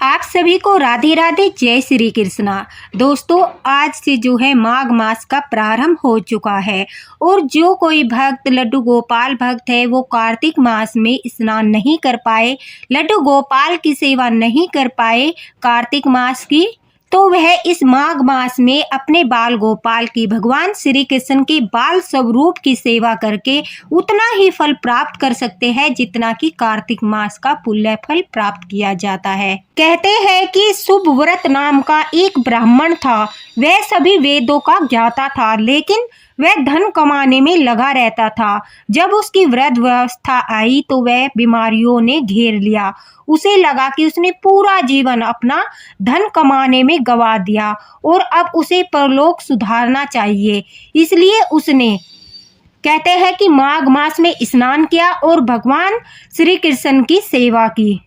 आप सभी को राधे राधे, जय श्री कृष्णा। दोस्तों, आज से जो है माघ मास का प्रारंभ हो चुका है और जो कोई भक्त लड्डू गोपाल भक्त है वो कार्तिक मास में स्नान नहीं कर पाए, लड्डू गोपाल की सेवा नहीं कर पाए कार्तिक मास की, तो वह इस माघ मास में अपने बाल गोपाल की, भगवान श्री कृष्ण के बाल स्वरूप की सेवा करके उतना ही फल प्राप्त कर सकते हैं जितना कि कार्तिक मास का पुण्य फल प्राप्त किया जाता है। कहते हैं कि शुभ व्रत नाम का एक ब्राह्मण था। वह सभी वेदों का ज्ञाता था, लेकिन वह धन कमाने में लगा रहता था। जब उसकी वृद्धावस्था आई तो वह बीमारियों ने घेर लिया। उसे लगा कि उसने पूरा जीवन अपना धन कमाने में गवा दिया और अब उसे परलोक सुधारना चाहिए। इसलिए उसने, कहते हैं कि माघ मास में स्नान किया और भगवान श्री कृष्ण की सेवा की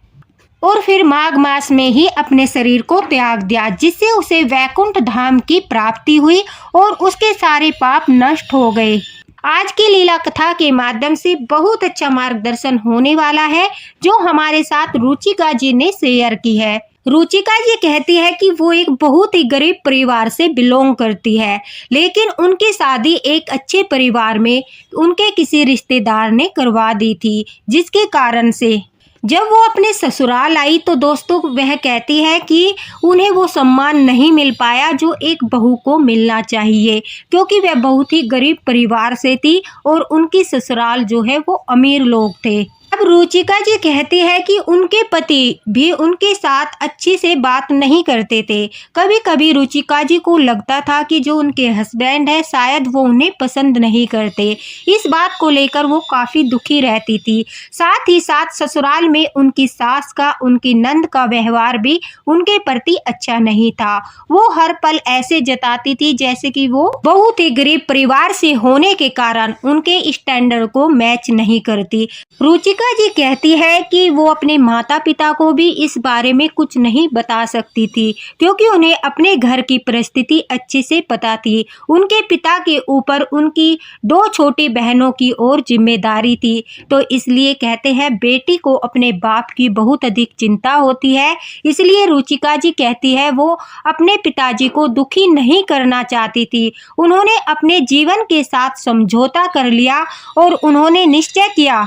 और फिर माघ मास में ही अपने शरीर को त्याग दिया, जिससे उसे वैकुंठ धाम की प्राप्ति हुई और उसके सारे पाप नष्ट हो गए। आज की लीला कथा के माध्यम से बहुत अच्छा मार्गदर्शन होने वाला है जो हमारे साथ रुचिका जी ने शेयर की है। रुचिका जी कहती है कि वो एक बहुत ही गरीब परिवार से बिलोंग करती है, लेकिन उनकी शादी एक अच्छे परिवार में उनके किसी रिश्तेदार ने करवा दी थी, जिसके कारण से जब वो अपने ससुराल आई तो दोस्तों वह कहती है कि उन्हें वो सम्मान नहीं मिल पाया जो एक बहू को मिलना चाहिए, क्योंकि वह बहुत ही गरीब परिवार से थी और उनकी ससुराल जो है वो अमीर लोग थे। अब रुचिका जी कहती है कि उनके पति भी उनके साथ अच्छे से बात नहीं करते थे। कभी कभी रुचिका जी को लगता था कि जो उनके हस्बैंड है शायद वो उन्हें पसंद नहीं करते। इस बात को लेकर वो काफ़ी दुखी रहती थी। साथ ही साथ ससुराल में उनकी सास का, उनकी नंद का व्यवहार भी उनके प्रति अच्छा नहीं था। वो हर पल ऐसे जताती थी जैसे कि वो बहुत ही गरीब परिवार से होने के कारण उनके स्टैंडर्ड को मैच नहीं करती। रुचिका जी कहती है कि वो अपने माता पिता को भी इस बारे में कुछ नहीं बता सकती थी, क्योंकि उन्हें अपने घर की परिस्थिति अच्छे से पता थी। उनके पिता के ऊपर उनकी 2 छोटी बहनों की और जिम्मेदारी थी, तो इसलिए कहते हैं बेटी को अपने बाप की बहुत अधिक चिंता होती है। इसलिए रुचिका जी कहती है वो अपने पिताजी को दुखी नहीं करना चाहती थी। उन्होंने अपने जीवन के साथ समझौता कर लिया और उन्होंने निश्चय किया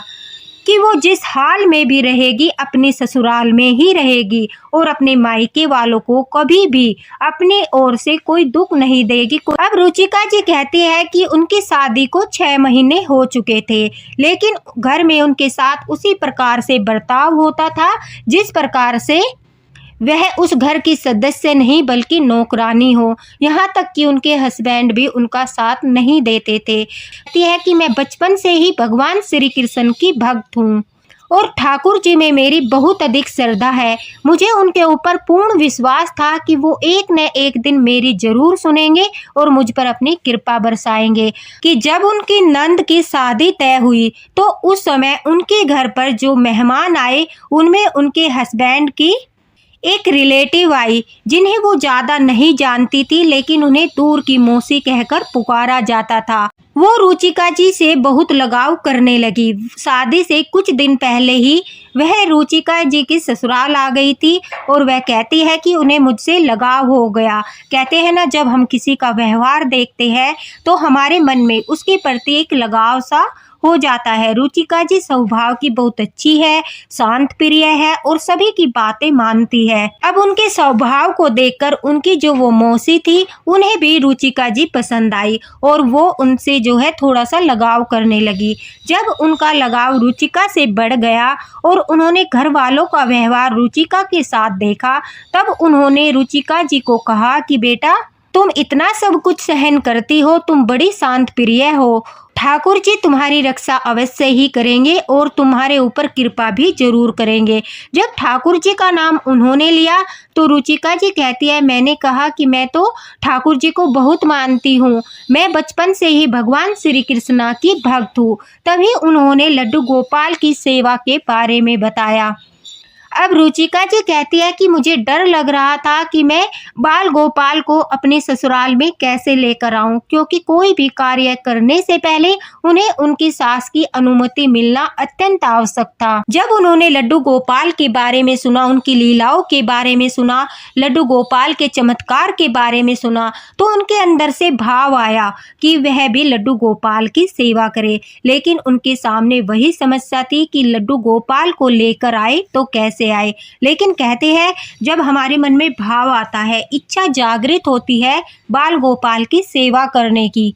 कि वो जिस हाल में भी रहेगी अपने ससुराल में ही रहेगी और अपने मायके वालों को कभी भी अपनी ओर से कोई दुख नहीं देगी। अब रुचिका जी कहती है कि उनकी शादी को 6 महीने हो चुके थे, लेकिन घर में उनके साथ उसी प्रकार से बर्ताव होता था जिस प्रकार से वह उस घर की सदस्य नहीं बल्कि नौकरानी हो। यहाँ तक कि उनके हस्बैंड भी उनका साथ नहीं देते थे। कहती है कि मैं बचपन से ही भगवान श्री कृष्ण की भक्त हूँ और ठाकुर जी में मेरी बहुत अधिक श्रद्धा है। मुझे उनके ऊपर पूर्ण विश्वास था कि वो एक न एक दिन मेरी जरूर सुनेंगे और मुझ पर अपनी कृपा बरसाएंगे। कि जब उनकी नंद की शादी तय हुई तो उस समय उनके घर पर जो मेहमान आए उनमें उनके हस्बैंड की एक रिलेटिव आई, जिन्हें वो ज़्यादा नहीं जानती थी, लेकिन उन्हें दूर की मौसी कहकर पुकारा जाता था। वो रुचिका जी से बहुत लगाव करने लगी। शादी से कुछ दिन पहले ही वह रुचिका जी की ससुराल आ गई थी और वह कहती है कि उन्हें मुझसे लगाव हो गया। कहते हैं ना, जब हम किसी का व्यवहार देखते हैं तो हमारे मन में उसके प्रति एक लगाव सा हो जाता है। रुचिका जी स्वभाव की बहुत अच्छी है, शांत प्रिय है और सभी की बातें मानती है। अब उनके स्वभाव को देखकर उनकी जो वो मौसी थी उन्हें भी रुचिका जी पसंद आई और वो उनसे जो है थोड़ा सा लगाव करने लगी। जब उनका लगाव रुचिका से बढ़ गया और उन्होंने घर वालों का व्यवहार रुचिका के साथ देखा, तब उन्होंने रुचिका जी को कहा कि बेटा, तुम इतना सब कुछ सहन करती हो, तुम बड़ी शांत प्रिय हो, ठाकुर जी तुम्हारी रक्षा अवश्य ही करेंगे और तुम्हारे ऊपर कृपा भी जरूर करेंगे। जब ठाकुर जी का नाम उन्होंने लिया तो रुचिका जी कहती है, मैंने कहा कि मैं तो ठाकुर जी को बहुत मानती हूँ, मैं बचपन से ही भगवान श्री कृष्णा की भक्त हूँ। तभी उन्होंने लड्डू गोपाल की सेवा के बारे में बताया। अब रुचिका जी कहती है कि मुझे डर लग रहा था कि मैं बाल गोपाल को अपने ससुराल में कैसे लेकर आऊं, क्योंकि कोई भी कार्य करने से पहले उन्हें उनकी सास की अनुमति मिलना अत्यंत आवश्यक था। जब उन्होंने लड्डू गोपाल के बारे में सुना, उनकी लीलाओं के बारे में सुना, लड्डू गोपाल के चमत्कार के बारे में सुना, तो उनके अंदर से भाव आया कि वह भी लड्डू गोपाल की सेवा करे। लेकिन उनके सामने वही समस्या थी कि लड्डू गोपाल को लेकर आए तो कैसे आए। लेकिन कहते हैं जब हमारे मन में भाव आता है, इच्छा जागृत होती है बाल गोपाल की सेवा करने की,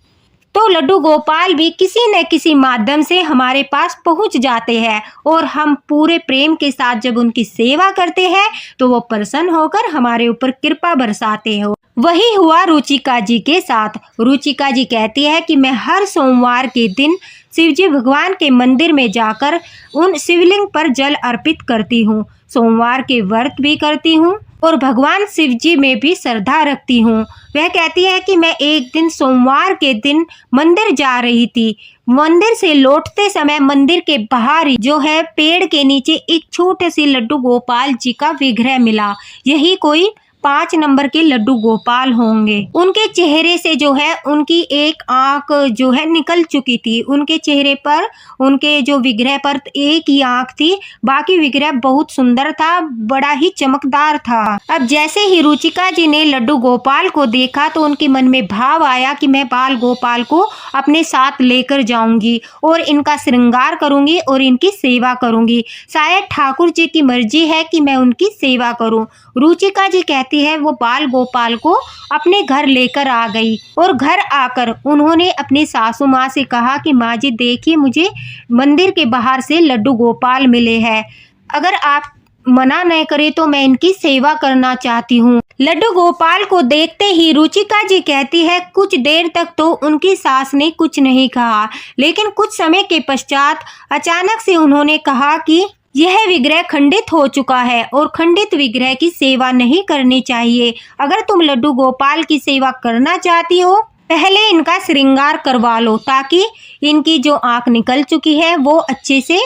तो लड्डू गोपाल भी किसी न किसी माध्यम से हमारे पास पहुंच जाते हैं और हम पूरे प्रेम के साथ जब उनकी सेवा करते हैं तो वो प्रसन्न होकर हमारे ऊपर कृपा बरसाते हो। वही हुआ रुचिका जी के साथ। रुचिका जी कहती है कि मैं हर सोमवार के दिन शिवजी भगवान के मंदिर में जाकर उन शिवलिंग पर जल अर्पित करती हूँ, सोमवार के व्रत भी करती हूँ और भगवान शिव जी में भी श्रद्धा रखती हूँ। वह कहती है कि मैं एक दिन सोमवार के दिन मंदिर जा रही थी। मंदिर से लौटते समय मंदिर के बाहर जो है पेड़ के नीचे एक छोटे से लड्डू गोपाल जी का विग्रह मिला। यही कोई 5 नंबर के लड्डू गोपाल होंगे। उनके चेहरे से जो है उनकी एक आंख जो है निकल चुकी थी। उनके चेहरे पर, उनके जो विग्रह पर एक ही आंख थी, बाकी विग्रह बहुत सुंदर था, बड़ा ही चमकदार था। अब जैसे ही रुचिका जी ने लड्डू गोपाल को देखा तो उनके मन में भाव आया कि मैं बाल गोपाल को अपने साथ लेकर जाऊंगी और इनका श्रृंगार करूंगी और इनकी सेवा करूंगी। शायद ठाकुर जी की मर्जी है कि मैं उनकी सेवा करूं। रुचिका जी कहती है वो बाल गोपाल को अपने घर लेकर आ गई और घर आकर उन्होंने अपनी सासू माँ से कहा कि माँ जी देखिए, मुझे मंदिर के बाहर से लड्डू गोपाल मिले हैं, अगर आप मना न करें तो मैं इनकी सेवा करना चाहती हूँ। लड्डू गोपाल को देखते ही रुचिका जी कहती है कुछ देर तक तो उनकी सास ने कुछ नहीं कहा, लेकिन कुछ समय के पश्चात अचानक से उन्होंने कहा कि यह विग्रह खंडित हो चुका है और खंडित विग्रह की सेवा नहीं करनी चाहिए। अगर तुम लड्डू गोपाल की सेवा करना चाहती हो, पहले इनका श्रृंगार करवा लो ताकि इनकी जो आंख निकल चुकी है वो अच्छे से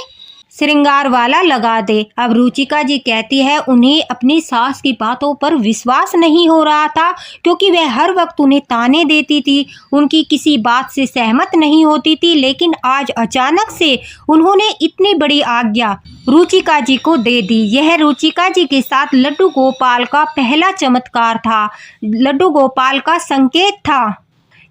श्रृंगार वाला लगा दे। अब रुचिका जी कहती है उन्हें अपनी सास की बातों पर विश्वास नहीं हो रहा था, क्योंकि वह हर वक्त उन्हें ताने देती थी, उनकी किसी बात से सहमत नहीं होती थी। लेकिन आज अचानक से उन्होंने इतनी बड़ी आज्ञा रुचिका जी को दे दी। यह रुचिका जी के साथ लड्डू गोपाल का पहला चमत्कार था, लड्डू गोपाल का संकेत था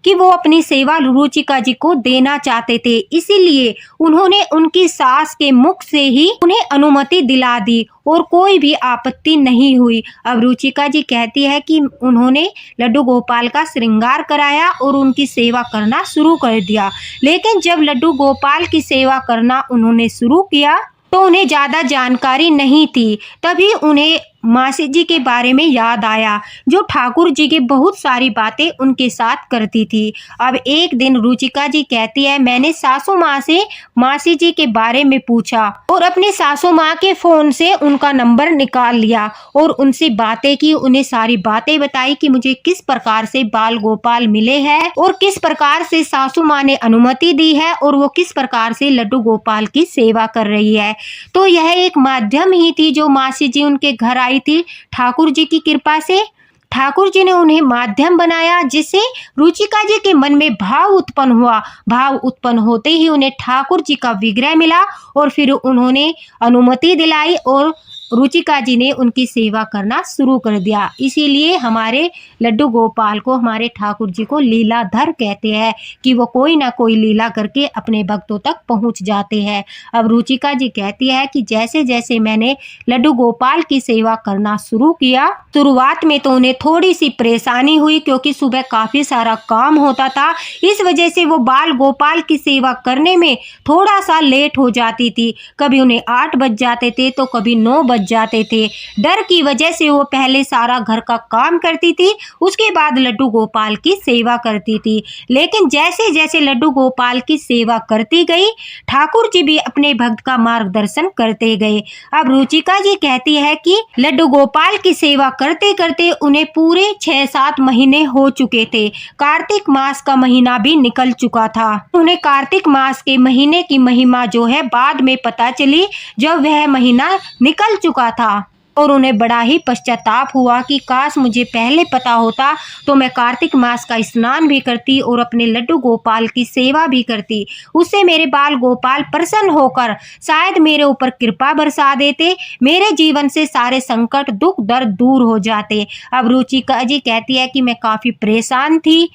कि वो अपनी सेवा रुचिका जी को देना चाहते थे। इसीलिए उन्होंने उनकी सास के मुख से ही उन्हें अनुमति दिला दी और कोई भी आपत्ति नहीं हुई। अब रुचिका जी कहती है कि उन्होंने लड्डू गोपाल का श्रृंगार कराया और उनकी सेवा करना शुरू कर दिया। लेकिन जब लड्डू गोपाल की सेवा करना उन्होंने शुरू किया तो उन्हें ज़्यादा जानकारी नहीं थी। तभी उन्हें मासी जी के बारे में याद आया, जो ठाकुर जी की बहुत सारी बातें उनके साथ करती थी। अब एक दिन रुचिका जी कहती है मैंने सासू माँ से मासी जी के बारे में पूछा और अपनी सासू माँ के फ़ोन से उनका नंबर निकाल लिया और उनसे बातें की, उन्हें सारी बातें बताई कि मुझे किस प्रकार से बाल गोपाल मिले हैं और किस प्रकार से सासू माँ ने अनुमति दी है और वो किस प्रकार से लड्डू गोपाल की सेवा कर रही है। तो यह एक माध्यम ही थी जो मासी जी उनके घर आई थी। ठाकुर जी की कृपा से ठाकुर जी ने उन्हें माध्यम बनाया, जिससे रुचिका जी के मन में भाव उत्पन्न हुआ। भाव उत्पन्न होते ही उन्हें ठाकुर जी का विग्रह मिला और फिर उन्होंने अनुमति दिलाई और रुचिका जी ने उनकी सेवा करना शुरू कर दिया। इसीलिए हमारे लड्डू गोपाल को, हमारे ठाकुर जी को लीलाधर कहते हैं कि वो कोई ना कोई लीला करके अपने भक्तों तक पहुंच जाते हैं। अब रुचिका जी कहती है कि जैसे जैसे मैंने लड्डू गोपाल की सेवा करना शुरू किया, शुरुआत में तो उन्हें थोड़ी सी परेशानी हुई, क्योंकि सुबह काफ़ी सारा काम होता था। इस वजह से वो बाल गोपाल की सेवा करने में थोड़ा सा लेट हो जाती थी। कभी उन्हें 8 बज जाते थे तो कभी 9 बज जाते थे। डर की वजह से वो पहले सारा घर का काम करती थी, उसके बाद लड्डू गोपाल की सेवा करती थी। लेकिन जैसे जैसे लड्डू गोपाल की सेवा करती गई, ठाकुर जी भी अपने भक्त का मार्गदर्शन करते गए। अब रुचिका जी कहती है कि लड्डू गोपाल की सेवा करते करते उन्हें पूरे 6-7 महीने हो चुके थे। कार्तिक मास का महीना भी निकल चुका था। उन्हें कार्तिक मास के महीने की महिमा जो है बाद में पता चली, जब वह महीना निकल चुका चुका था और उन्हें बड़ा ही पश्चाताप हुआ कि काश मुझे पहले पता होता तो मैं कार्तिक मास का स्नान भी करती और अपने लड्डू गोपाल की सेवा भी करती। उससे मेरे बाल गोपाल प्रसन्न होकर शायद मेरे ऊपर कृपा बरसा देते, मेरे जीवन से सारे संकट दुख दर्द दूर हो जाते। अब रुचिका जी कहती है कि मैं काफ़ी परेशान थी।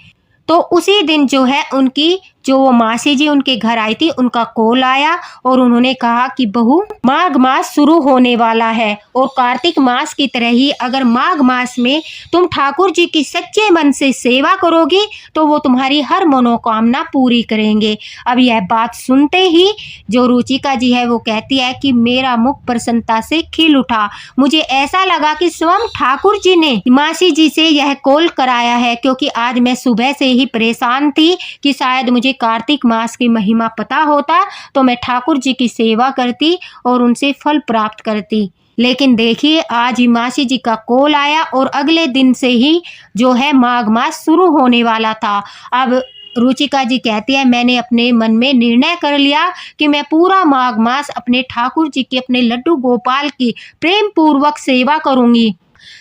तो उसी दिन जो है उनकी जो वो मासी जी उनके घर आई थी, उनका कॉल आया और उन्होंने कहा कि बहू, माघ मास शुरू होने वाला है और कार्तिक मास की तरह ही अगर माघ मास में तुम ठाकुर जी की सच्चे मन से सेवा करोगी तो वो तुम्हारी हर मनोकामना पूरी करेंगे। अब यह बात सुनते ही जो रुचिका जी है वो कहती है कि मेरा मुख प्रसन्नता से खिल उठा। मुझे ऐसा लगा कि स्वयं ठाकुर जी ने मासी जी से यह कॉल कराया है, क्योंकि आज मैं सुबह से ही परेशान थी कि शायद मुझे कार्तिक मास की महिमा पता होता तो मैं ठाकुर जी की सेवा करती और उनसे फल प्राप्त करती। लेकिन देखिए आज ही मासी जी का कॉल आया और अगले दिन से ही जो है माघ मास शुरू होने वाला था। अब रुचिका जी कहती है मैंने अपने मन में निर्णय कर लिया कि मैं पूरा माघ मास अपने ठाकुर जी की, अपने लड्डू गोपाल की प्रेम पूर्वक सेवा करूंगी।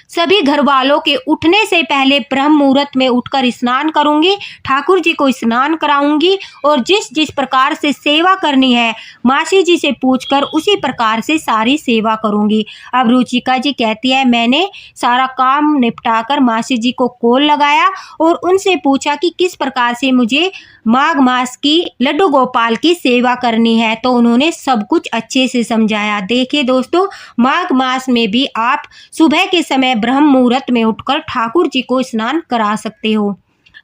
सभी घर वालों के उठने से पहले ब्रह्म मुहूर्त में उठकर स्नान करूंगी, ठाकुर जी को स्नान कराऊंगी और जिस जिस प्रकार से सेवा करनी है मासी जी से पूछकर उसी प्रकार से सारी सेवा करूंगी। अब रुचिका जी कहती है मैंने सारा काम निपटाकर मासी जी को कॉल लगाया और उनसे पूछा कि किस प्रकार से मुझे माघ मास की लड्डू गोपाल की सेवा करनी है, तो उन्होंने सब कुछ अच्छे से समझाया। देखिए दोस्तों, माघ मास में भी आप सुबह के समय ब्रह्म मुहूर्त में उठकर ठाकुर जी को स्नान करा सकते हो।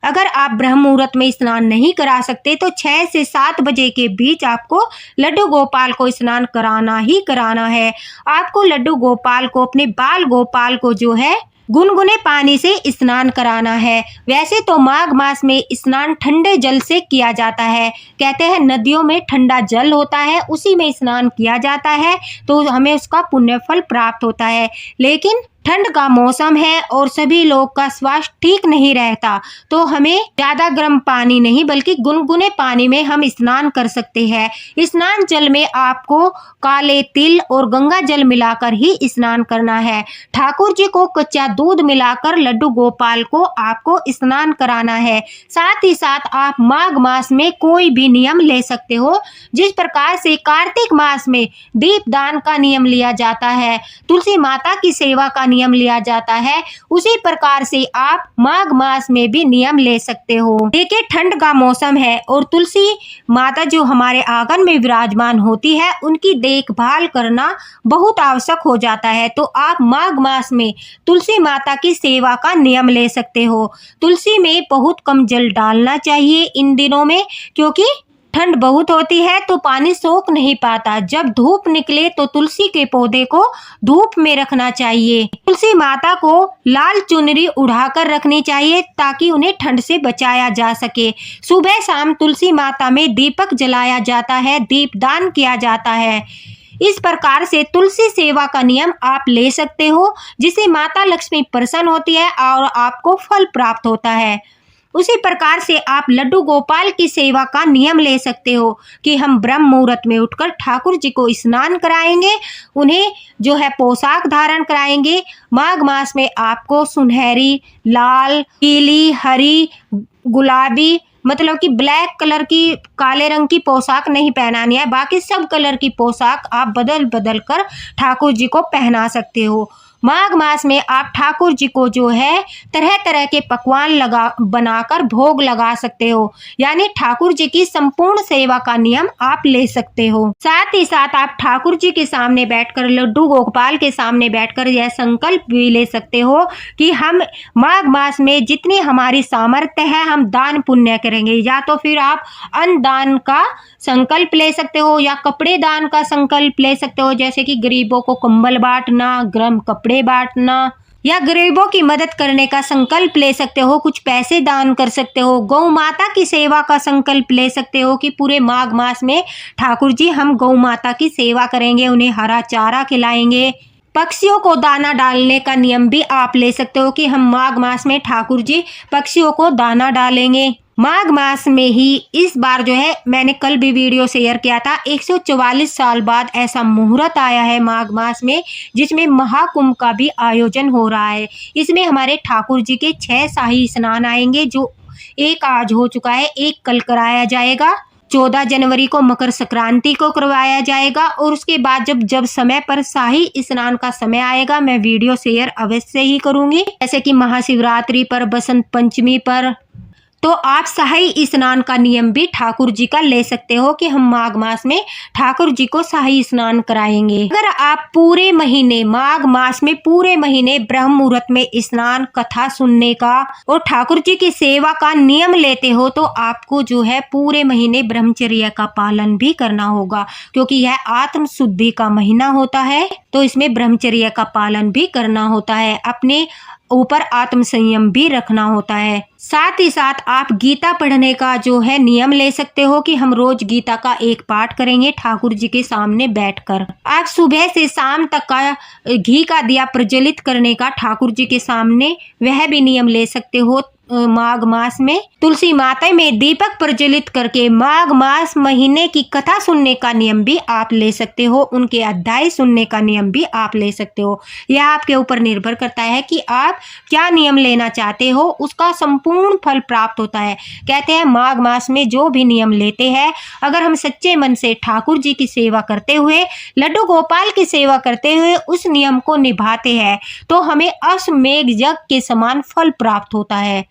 अगर आप ब्रह्म मुहूर्त में स्नान नहीं करा सकते तो 6 से 7 बजे के बीच आपको लड्डू गोपाल को स्नान कराना ही कराना है। आपको लड्डू गोपाल को, अपने बाल गोपाल को जो है गुनगुने पानी से स्नान कराना है। वैसे तो माघ मास में स्नान ठंडे जल से किया जाता है, कहते हैं नदियों में ठंडा जल होता है उसी में स्नान किया जाता है तो हमें उसका पुण्य फल प्राप्त होता है। लेकिन ठंड का मौसम है और सभी लोग का स्वास्थ्य ठीक नहीं रहता तो हमें ज़्यादा गर्म पानी नहीं बल्कि गुनगुने पानी में हम स्नान कर सकते हैं। स्नान जल में आपको काले तिल और गंगा जल मिलाकर ही स्नान करना है। ठाकुर जी को कच्चा दूध मिलाकर लड्डू गोपाल को आपको स्नान कराना है। साथ ही साथ आप माघ मास में कोई भी नियम ले सकते हो। जिस प्रकार से कार्तिक मास में दीपदान का नियम लिया जाता है, तुलसी माता की सेवा का नियम लिया जाता है, उसी प्रकार से आप माघ मास में भी नियम ले सकते हो। देखिए ठंड का मौसम है और तुलसी माता जो हमारे आंगन में विराजमान होती है उनकी देखभाल करना बहुत आवश्यक हो जाता है। तो आप माघ मास में तुलसी माता की सेवा का नियम ले सकते हो। तुलसी में बहुत कम जल डालना चाहिए इन दिनों में, क्योंकि ठंड बहुत होती है तो पानी सोख नहीं पाता। जब धूप निकले तो तुलसी के पौधे को धूप में रखना चाहिए। तुलसी माता को लाल चुनरी उड़ाकर रखनी चाहिए ताकि उन्हें ठंड से बचाया जा सके। सुबह शाम तुलसी माता में दीपक जलाया जाता है, दीपदान किया जाता है। इस प्रकार से तुलसी सेवा का नियम आप ले सकते हो, जिससे माता लक्ष्मी प्रसन्न होती है और आपको फल प्राप्त होता है। उसी प्रकार से आप लड्डू गोपाल की सेवा का नियम ले सकते हो कि हम ब्रह्म मुहूर्त में उठकर ठाकुर जी को स्नान कराएंगे, उन्हें जो है पोशाक धारण कराएंगे। माघ मास में आपको सुनहरी, लाल, पीली, हरी, गुलाबी, मतलब कि ब्लैक कलर की, काले रंग की पोशाक नहीं पहनानी है। बाकी सब कलर की पोशाक आप बदल बदल कर ठाकुर जी को पहना सकते हो। माघ मास में आप ठाकुर जी को जो है तरह तरह के पकवान बनाकर भोग लगा सकते हो, यानी ठाकुर जी की संपूर्ण सेवा का नियम आप ले सकते हो। साथ ही साथ आप ठाकुर जी के सामने बैठकर, लड्डू गोपाल के सामने बैठकर यह संकल्प भी ले सकते हो कि हम माघ मास में जितनी हमारी सामर्थ्य है हम दान पुण्य करेंगे। या तो फिर आप अन्न दान का संकल्प ले सकते हो या कपड़े दान का संकल्प ले सकते हो, जैसे कि गरीबों को कंबल बांटना, गर्म कपड़े बांटना, या गरीबों की मदद करने का संकल्प ले सकते हो। कुछ पैसे दान कर सकते हो। गौ माता की सेवा का संकल्प ले सकते हो कि पूरे माघ मास में ठाकुर जी हम गौ माता की सेवा करेंगे, उन्हें हरा चारा खिलाएंगे। पक्षियों को दाना डालने का नियम भी आप ले सकते हो कि हम माघ मास में ठाकुर जी पक्षियों को दाना डालेंगे। माघ मास में ही इस बार जो है, मैंने कल भी वीडियो शेयर किया था, 144 साल बाद ऐसा मुहूर्त आया है माघ मास में, जिसमें महाकुंभ का भी आयोजन हो रहा है। इसमें हमारे ठाकुर जी के 6 शाही स्नान आएंगे, जो एक आज हो चुका है, एक कल कराया जाएगा। 14 जनवरी को मकर संक्रांति को करवाया जाएगा और उसके बाद जब समय पर शाही स्नान का समय आएगा, मैं वीडियो शेयर अवश्य ही करूंगी। जैसे कि महाशिवरात्रि पर, बसंत पंचमी पर, तो आप शाही स्नान का नियम भी ठाकुर जी का ले सकते हो कि हम माघ मास में ठाकुर जी को शाही स्नान कराएंगे। अगर आप पूरे महीने, माघ मास में पूरे महीने ब्रह्म मुहूर्त में स्नान, कथा सुनने का और ठाकुर जी की सेवा का नियम लेते हो, तो आपको जो है पूरे महीने ब्रह्मचर्य का पालन भी करना होगा, क्योंकि यह आत्म शुद्धि का महीना होता है। तो इसमें ब्रह्मचर्य का पालन भी करना होता है, अपने ऊपर आत्म संयम भी रखना होता है। साथ ही साथ आप गीता पढ़ने का जो है नियम ले सकते हो कि हम रोज गीता का एक पाठ करेंगे ठाकुर जी के सामने बैठकर। आप सुबह से शाम तक का घी का दिया प्रज्वलित करने का ठाकुर जी के सामने, वह भी नियम ले सकते हो। माघ मास में तुलसी माता में दीपक प्रज्वलित करके माघ मास महीने की कथा सुनने का नियम भी आप ले सकते हो, उनके अध्याय सुनने का नियम भी आप ले सकते हो। यह आपके ऊपर निर्भर करता है कि आप क्या नियम लेना चाहते हो, उसका संपूर्ण फल प्राप्त होता है। कहते हैं माघ मास में जो भी नियम लेते हैं, अगर हम सच्चे मन से ठाकुर जी की सेवा करते हुए, लड्डू गोपाल की सेवा करते हुए उस नियम को निभाते हैं, तो हमें अश्वमेघ यज्ञ के समान फल प्राप्त होता है।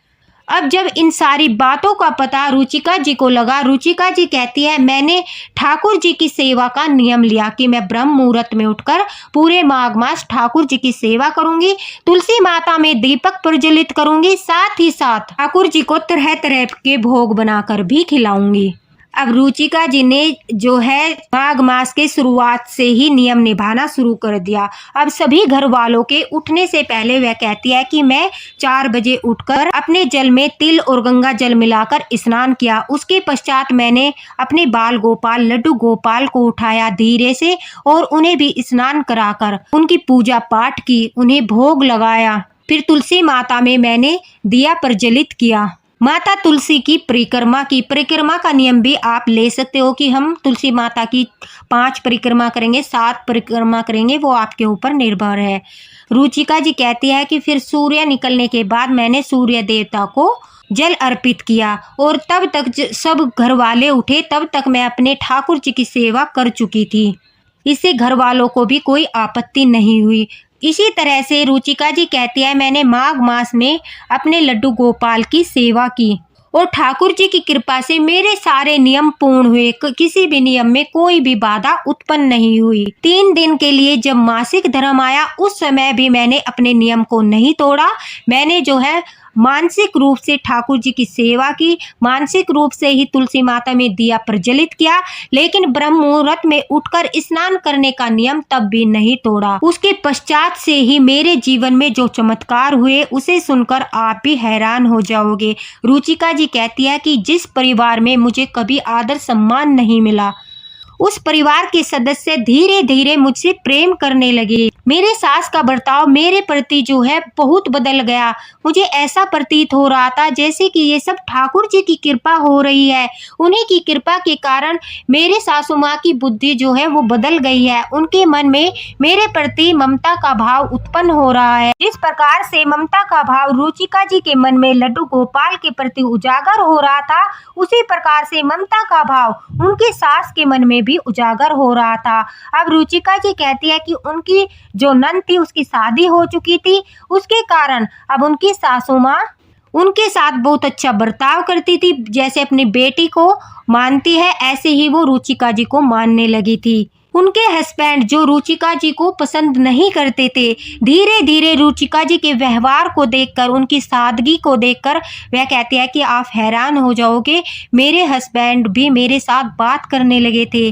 अब जब इन सारी बातों का पता रुचिका जी को लगा, रुचिका जी कहती है, मैंने ठाकुर जी की सेवा का नियम लिया कि मैं ब्रह्म मुहूर्त में उठकर पूरे माघ मास ठाकुर जी की सेवा करूंगी, तुलसी माता में दीपक प्रज्वलित करूंगी, साथ ही साथ ठाकुर जी को तरह तरह के भोग बनाकर भी खिलाऊंगी। अब रुचिका जी ने जो है माघ मास के शुरुआत से ही नियम निभाना शुरू कर दिया। अब सभी घर वालों के उठने से पहले वह कहती है कि मैं 4 बजे उठकर अपने जल में तिल और गंगा जल मिलाकर स्नान किया। उसके पश्चात मैंने अपने बाल गोपाल, लड्डू गोपाल को उठाया धीरे से और उन्हें भी स्नान कराकर उनकी पूजा पाठ की, उन्हें भोग लगाया। फिर तुलसी माता में मैंने दिया प्रज्वलित किया। माता तुलसी की परिक्रमा का नियम भी आप ले सकते हो कि हम तुलसी माता की 5 परिक्रमा करेंगे, 7 परिक्रमा करेंगे, वो आपके ऊपर निर्भर है। रुचिका जी कहती है कि फिर सूर्य निकलने के बाद मैंने सूर्य देवता को जल अर्पित किया और तब तक सब घर वाले उठे, तब तक मैं अपने ठाकुर जी की सेवा कर चुकी थी। इससे घर वालों को भी कोई आपत्ति नहीं हुई। इसी तरह से रुचिका जी कहती है, मैंने माघ मास में अपने लड्डू गोपाल की सेवा की और ठाकुर जी की कृपा से मेरे सारे नियम पूर्ण हुए, किसी भी नियम में कोई भी बाधा उत्पन्न नहीं हुई। 3 दिन के लिए जब मासिक धर्म आया, उस समय भी मैंने अपने नियम को नहीं तोड़ा। मैंने जो है मानसिक रूप से ठाकुर जी की सेवा की, मानसिक रूप से ही तुलसी माता में दिया प्रज्वलित किया, लेकिन ब्रह्म मुहूर्त में उठकर स्नान करने का नियम तब भी नहीं तोड़ा। उसके पश्चात से ही मेरे जीवन में जो चमत्कार हुए, उसे सुनकर आप भी हैरान हो जाओगे। रुचिका जी कहती है कि जिस परिवार में मुझे कभी आदर सम्मान नहीं मिला, उस परिवार के सदस्य धीरे धीरे मुझसे प्रेम करने लगे। मेरे सास का बर्ताव मेरे प्रति जो है बहुत बदल गया। मुझे ऐसा प्रतीत हो रहा था जैसे कि ये सब ठाकुर जी की कृपा हो रही है। उन्हीं की कृपा के कारण मेरे सासू माँ की बुद्धि जो है वो बदल गई है। उनके मन में मेरे प्रति ममता का भाव उत्पन्न हो रहा है। इस प्रकार से ममता का भाव रुचिका जी के मन में लड्डू गोपाल के प्रति उजागर हो रहा था, उसी प्रकार से ममता का भाव उनकी सास के मन में भी उजागर हो रहा था। अब रुचिका जी कहती है कि उनकी जो नंद थी उसकी शादी हो चुकी थी, उसके कारण अब उनकी सासू माँ उनके साथ बहुत अच्छा बर्ताव करती थी। जैसे अपनी बेटी को मानती है, ऐसे ही वो रुचिका जी को मानने लगी थी। उनके हस्बैंड जो रुचिका जी को पसंद नहीं करते थे, धीरे धीरे रुचिका जी के व्यवहार को देखकर, उनकी सादगी को देखकर वह कहती है कि आप हैरान हो जाओगे, मेरे हस्बैंड भी मेरे साथ बात करने लगे थे।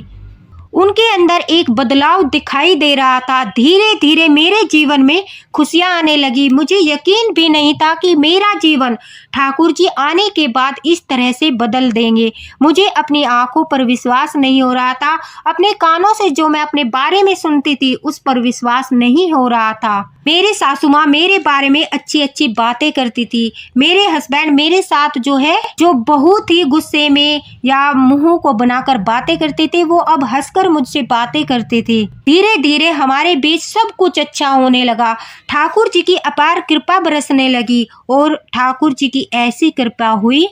उनके अंदर एक बदलाव दिखाई दे रहा था। धीरे धीरे मेरे जीवन में खुशियां आने लगी। मुझे यकीन भी नहीं था कि मेरा जीवन ठाकुर जी आने के बाद इस तरह से बदल देंगे। मुझे अपनी आंखों पर विश्वास नहीं हो रहा था। अपने कानों से जो मैं अपने बारे में सुनती थी उस पर विश्वास नहीं हो रहा था। मेरे सासू माँ मेरे बारे में अच्छी अच्छी बातें करती थी। मेरे हस्बैंड मेरे साथ जो बहुत ही गुस्से में या मुंह को बनाकर बातें करते थे, वो अब हंसकर मुझसे बातें करते थे। धीरे धीरे हमारे बीच सब कुछ अच्छा होने लगा। ठाकुर जी की अपार कृपा बरसने लगी और ठाकुर जी की ऐसी कृपा हुई,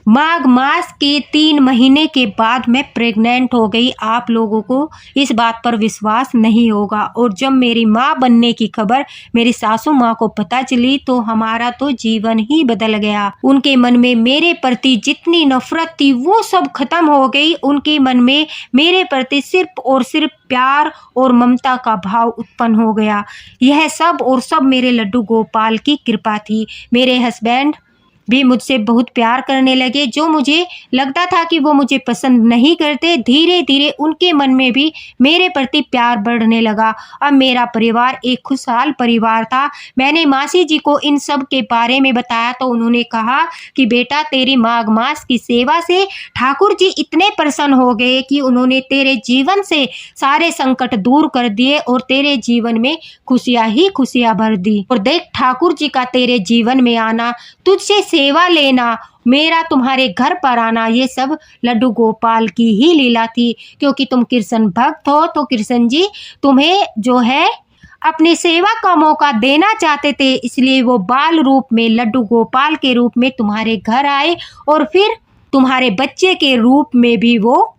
माघ मास के 3 महीने के बाद मैं प्रेग्नेंट हो गई। आप लोगों को इस बात पर विश्वास नहीं होगा। और जब मेरी माँ बनने की खबर मेरी सासू माँ को पता चली तो हमारा तो जीवन ही बदल गया। उनके मन में मेरे प्रति जितनी नफरत थी वो सब खत्म हो गई। उनके मन में मेरे प्रति सिर्फ और सिर्फ प्यार और ममता का भाव उत्पन्न हो गया। यह सब और सब मेरे लड्डू गोपाल की कृपा थी। मेरे हस्बैंड भी मुझसे बहुत प्यार करने लगे। जो मुझे लगता था कि वो मुझे पसंद नहीं करते, धीरे धीरे उनके मन में भी मेरे प्रति प्यार बढ़ने लगा। अब मेरा परिवार एक खुशहाल परिवार था। मैंने मासी जी को इन सब के बारे में बताया तो उन्होंने कहा कि बेटा, तेरी माघ मास की सेवा से ठाकुर जी इतने प्रसन्न हो गए कि उन्होंने तेरे जीवन से सारे संकट दूर कर दिए और तेरे जीवन में खुशियां ही खुशियां भर दी। और देख, ठाकुर जी का तेरे जीवन में आना, तुझसे सेवा लेना, मेरा तुम्हारे घर पर आना, ये सब लड्डू गोपाल की ही लीला थी। क्योंकि तुम कृष्ण भक्त हो तो कृष्ण जी तुम्हें अपनी सेवा का मौका देना चाहते थे, इसलिए वो बाल रूप में लड्डू गोपाल के रूप में तुम्हारे घर आए और फिर तुम्हारे बच्चे के रूप में भी वो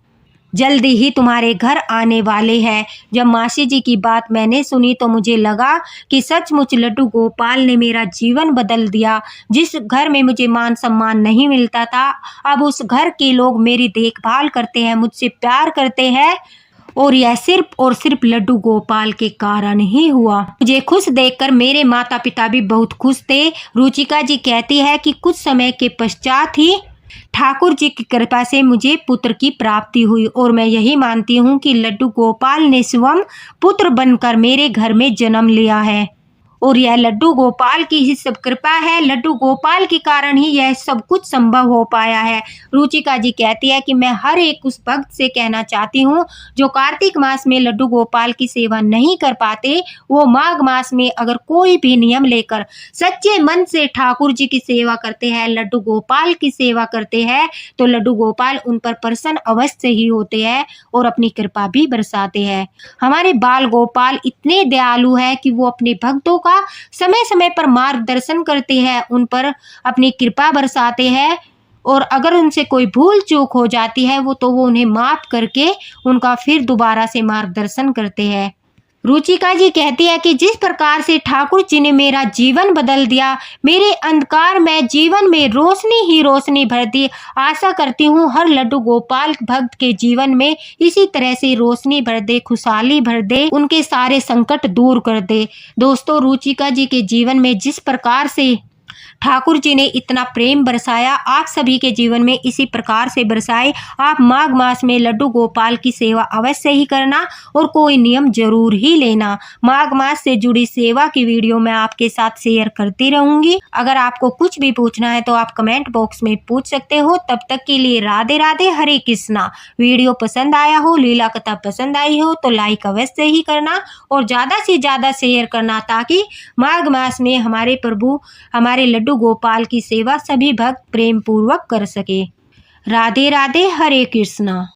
जल्दी ही तुम्हारे घर आने वाले हैं। जब मासी जी की बात मैंने सुनी तो मुझे लगा कि सचमुच लड्डू गोपाल ने मेरा जीवन बदल दिया। जिस घर में मुझे मान सम्मान नहीं मिलता था, अब उस घर के लोग मेरी देखभाल करते हैं, मुझसे प्यार करते हैं। और यह सिर्फ और सिर्फ लड्डू गोपाल के कारण ही हुआ। मुझे खुश देखकर मेरे माता पिता भी बहुत खुश थे। रुचिका जी कहती है कि कुछ समय के पश्चात ही ठाकुर जी की कृपा से मुझे पुत्र की प्राप्ति हुई और मैं यही मानती हूँ कि लड्डू गोपाल ने स्वयं पुत्र बनकर मेरे घर में जन्म लिया है और यह लड्डू गोपाल की ही सब कृपा है। लड्डू गोपाल के कारण ही यह सब कुछ संभव हो पाया है। रुचिका जी कहती है कि मैं हर एक उस भक्त से कहना चाहती हूँ जो कार्तिक मास में लड्डू गोपाल की सेवा नहीं कर पाते, वो माघ मास में अगर कोई भी नियम लेकर सच्चे मन से ठाकुर जी की सेवा करते हैं, लड्डू गोपाल की सेवा करते हैं, तो लड्डू गोपाल उन पर प्रसन्न अवश्य ही होते हैं और अपनी कृपा भी बरसाते हैं। हमारे बाल गोपाल इतने दयालु है कि वो अपने भक्तों का समय समय पर मार्गदर्शन करते हैं, उन पर अपनी कृपा बरसाते हैं और अगर उनसे कोई भूल चूक हो जाती है वो उन्हें माफ करके उनका फिर दोबारा से मार्गदर्शन करते हैं। रुचिका जी कहती है कि जिस प्रकार से ठाकुर जी ने मेरा जीवन बदल दिया, मेरे अंधकार में जीवन में रोशनी ही रोशनी भर दी। आशा करती हूँ हर लड्डू गोपाल भक्त के जीवन में इसी तरह से रोशनी भर दे, खुशहाली भर दे, उनके सारे संकट दूर कर दे। दोस्तों, रुचिका जी के जीवन में जिस प्रकार से ठाकुर जी ने इतना प्रेम बरसाया, आप सभी के जीवन में इसी प्रकार से बरसाए। आप माघ मास में लड्डू गोपाल की सेवा अवश्य ही करना और कोई नियम जरूर ही लेना। माघ मास से जुड़ी सेवा की वीडियो मैं आपके साथ शेयर करती रहूंगी। अगर आपको कुछ भी पूछना है तो आप कमेंट बॉक्स में पूछ सकते हो। तब तक के लिए राधे राधे, हरे कृष्णा। वीडियो पसंद आया हो, लीला कथा पसंद आई हो तो लाइक अवश्य ही करना और ज़्यादा से ज़्यादा शेयर करना, ताकि माघ मास में हमारे प्रभु हमारे लड्डू गोपाल की सेवा सभी भक्त प्रेम पूर्वक कर सके। राधे राधे, हरे कृष्णा।